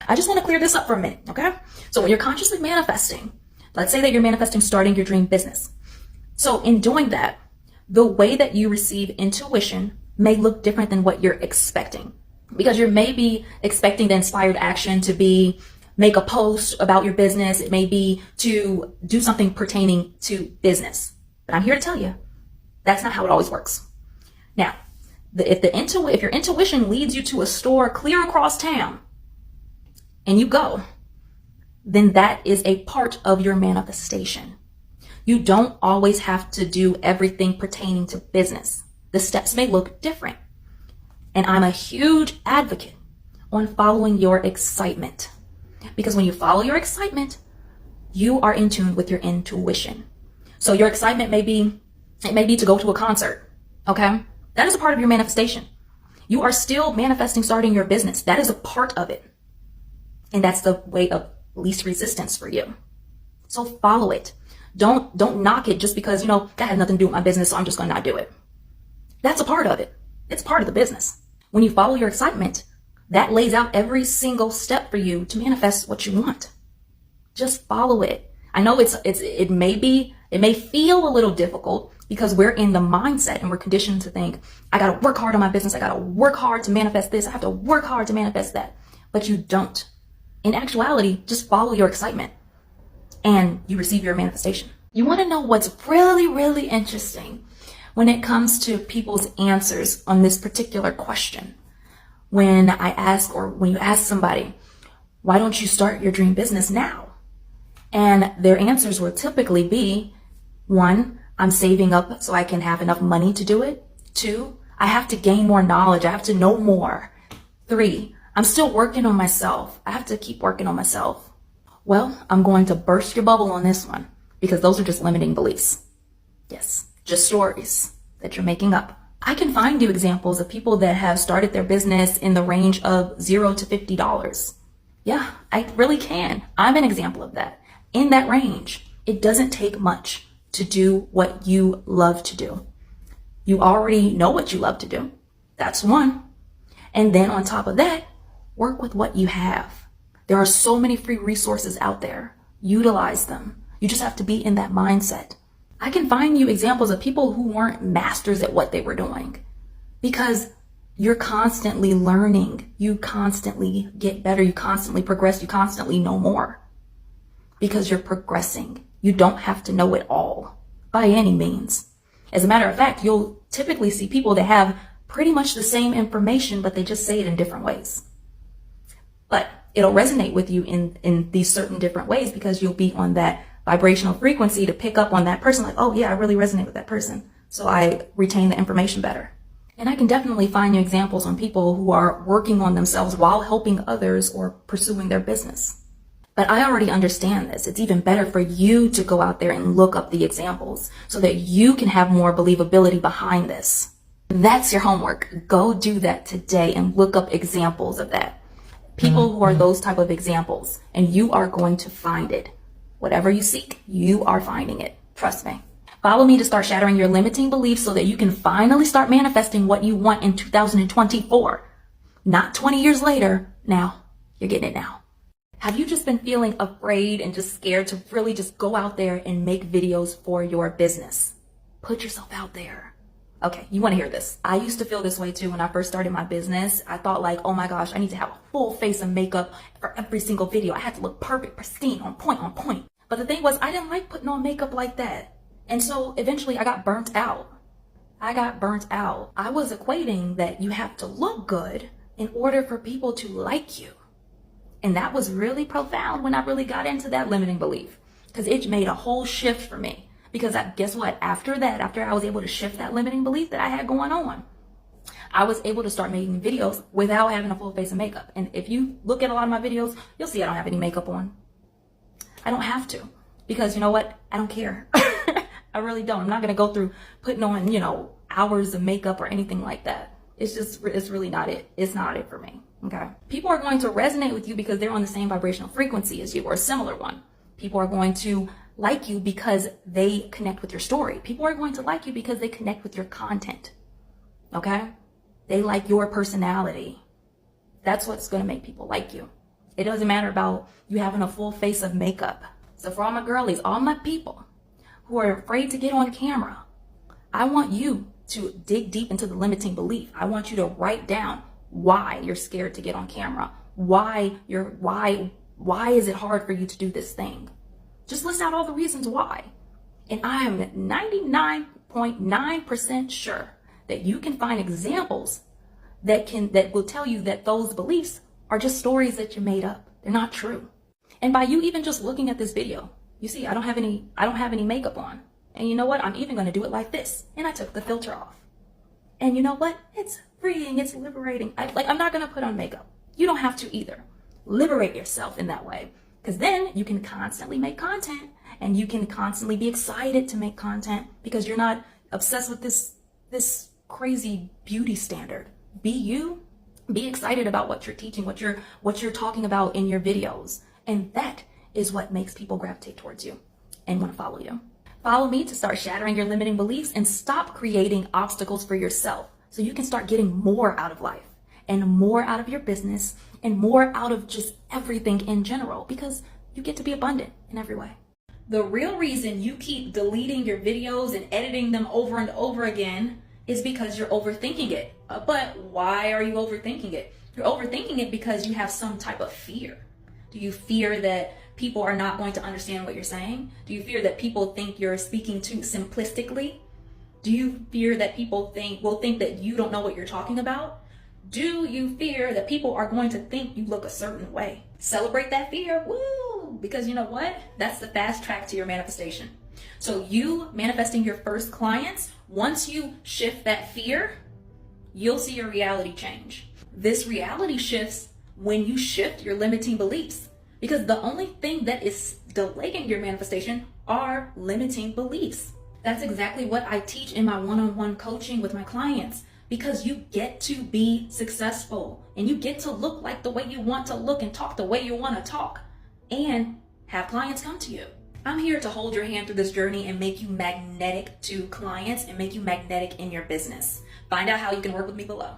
I just want to clear this up for a minute, okay? So when you're consciously manifesting, let's say that you're manifesting starting your dream business. So in doing that, the way that you receive intuition may look different than what you're expecting, because you may be expecting the inspired action to be make a post about your business. It may be to do something pertaining to business. But I'm here to tell you, that's not how it always works. Now, if your intuition leads you to a store clear across town and you go, then that is a part of your manifestation. You don't always have to do everything pertaining to business. The steps may look different. And I'm a huge advocate on following your excitement. Because when you follow your excitement, you are in tune with your intuition. So your excitement may be to go to a concert, okay? That is a part of your manifestation. You are still manifesting starting your business. That is a part of it. And that's the way of least resistance for you. So follow it. Don't knock it just because, that had nothing to do with my business, so I'm just going to not do it. That's a part of it. It's part of the business. When you follow your excitement, that lays out every single step for you to manifest what you want. Just follow it. I know it may feel a little difficult because we're in the mindset and we're conditioned to think, I got to work hard on my business. I got to work hard to manifest this. I have to work hard to manifest that. But you don't. In actuality, just follow your excitement and you receive your manifestation. You want to know what's really, really interesting when it comes to people's answers on this particular question? When I ask, or when you ask somebody, why don't you start your dream business now? And their answers will typically be, 1, I'm saving up so I can have enough money to do it. 2, I have to gain more knowledge. I have to know more. 3, I'm still working on myself. I have to keep working on myself. Well, I'm going to burst your bubble on this one because those are just limiting beliefs. Yes, just stories that you're making up. I can find you examples of people that have started their business in the range of $0 to $50. Yeah, I really can. I'm an example of that. In that range, it doesn't take much to do what you love to do. You already know what you love to do. That's one. And then on top of that, work with what you have. There are so many free resources out there. Utilize them. You just have to be in that mindset. I can find you examples of people who weren't masters at what they were doing because you're constantly learning. You constantly get better. You constantly progress. You constantly know more because you're progressing. You don't have to know it all by any means. As a matter of fact, you'll typically see people that have pretty much the same information, but they just say it in different ways. But it'll resonate with you in these certain different ways because you'll be on that vibrational frequency to pick up on that person. Like, oh yeah, I really resonate with that person. So I retain the information better. And I can definitely find you examples on people who are working on themselves while helping others or pursuing their business. But I already understand this. It's even better for you to go out there and look up the examples so that you can have more believability behind this. That's your homework. Go do that today and look up examples of that. People who are those type of examples, and you are going to find it. Whatever you seek, you are finding it. Trust me. Follow me to start shattering your limiting beliefs so that you can finally start manifesting what you want in 2024. Not 20 years later. Now, you're getting it now. Have you just been feeling afraid and just scared to really just go out there and make videos for your business? Put yourself out there. Okay, you want to hear this. I used to feel this way too when I first started my business. I thought like, oh my gosh, I need to have a full face of makeup for every single video. I had to look perfect, pristine, on point, on point. But the thing was, I didn't like putting on makeup like that. And so eventually I got burnt out. I was equating that you have to look good in order for people to like you. And that was really profound when I really got into that limiting belief because it made a whole shift for me. Because guess what? After I was able to shift that limiting belief that I had going on, I was able to start making videos without having a full face of makeup. And if you look at a lot of my videos, you'll see I don't have any makeup on. I don't have to because you know what? I don't care. I really don't. I'm not going to go through putting on, hours of makeup or anything like that. It's really not it. It's not it for me. Okay. People are going to resonate with you because they're on the same vibrational frequency as you or a similar one. People are going to like you because they connect with your story. People are going to like you because they connect with your content. Okay? They like your personality. That's what's going to make people like you. It doesn't matter about you having a full face of makeup. So for all my girlies, all my people who are afraid to get on camera, I want you to dig deep into the limiting belief. I want you to write down why you're scared to get on camera. Why is it hard for you to do this thing? Just list out all the reasons why. And I am 99.9% sure that you can find examples that will tell you that those beliefs are just stories that you made up. They're not true. And by you even just looking at this video, you see, I don't have any makeup on. And you know what? I'm even going to do it like this. And I took the filter off. And you know what? It's freeing. It's liberating. I'm not going to put on makeup. You don't have to either. Liberate yourself in that way. Because then you can constantly make content and you can constantly be excited to make content because you're not obsessed with this crazy beauty standard. Be you. Be excited about what you're teaching, what you're talking about in your videos. And that is what makes people gravitate towards you and want to follow you. Follow me to start shattering your limiting beliefs and stop creating obstacles for yourself so you can start getting more out of life and more out of your business and more out of just everything in general because you get to be abundant in every way. The real reason you keep deleting your videos and editing them over and over again is because you're overthinking it. But why are you overthinking it? You're overthinking it because you have some type of fear. Do you fear that people are not going to understand what you're saying? Do you fear that people think you're speaking too simplistically? Do you fear that people will think that you don't know what you're talking about? Do you fear that people are going to think you look a certain way? Celebrate that fear, woo! Because you know what? That's the fast track to your manifestation. So you manifesting your first clients, once you shift that fear, you'll see your reality change. This reality shifts when you shift your limiting beliefs. Because the only thing that is delaying your manifestation are limiting beliefs. That's exactly what I teach in my one-on-one coaching with my clients. Because you get to be successful and you get to look like the way you want to look and talk the way you want to talk and have clients come to you. I'm here to hold your hand through this journey and make you magnetic to clients and make you magnetic in your business. Find out how you can work with me below.